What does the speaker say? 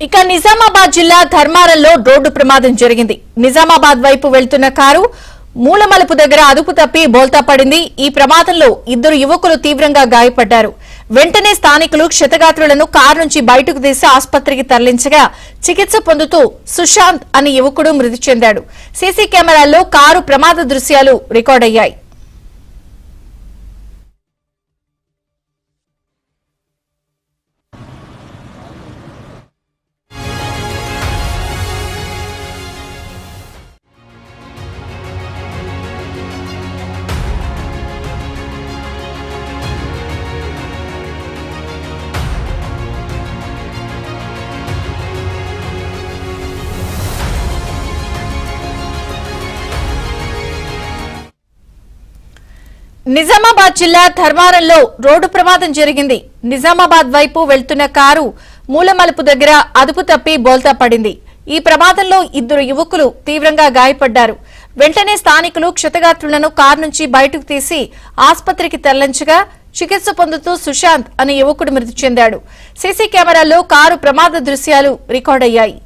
ఇక నిజామాబాద్ జిల్లా ధర్మారంలో రోడ్డు ప్రమాదం జరిగింది. నిజామాబాద్ వైపు వెళ్తున్న కారు మూలమలుపు దగ్గర అదుపు తప్పి బోల్తా పడింది. ఈ ప్రమాదంలో ఇద్దరు యువకులు తీవ్రంగా గాయపడ్డారు. వెంటనే స్థానికులు క్షతగాత్రులను కారు నుంచి బయటకు తీసి ఆసుపత్రికి తరలించగా చికిత్స పొందుతూ సుశాంత్ అనే యువకుడు మృతి చెందాడు. సీసీ కెమెరాల్లో కారు ప్రమాద దృశ్యాలు రికార్డయ్యాయి. నిజామాబాద్ జిల్లా ధర్మారంలో రోడ్డు ప్రమాదం జరిగింది. నిజామాబాద్ వైపు వెళ్తున్న కారు మూలమలుపు దగ్గర అదుపు తప్పి బోల్తా పడింది. ఈ ప్రమాదంలో ఇద్దరు యువకులు తీవ్రంగా గాయపడ్డారు. వెంటనే స్థానికులు క్షతగాత్రులను కారు నుంచి బయటకు తీసి ఆసుపత్రికి తరలించగా చికిత్స పొందుతూ సుశాంత్ అనే యువకుడు మృతి చెందాడు. సీసీ కెమెరాల్లో కారు ప్రమాద దృశ్యాలు రికార్డయ్యాయి.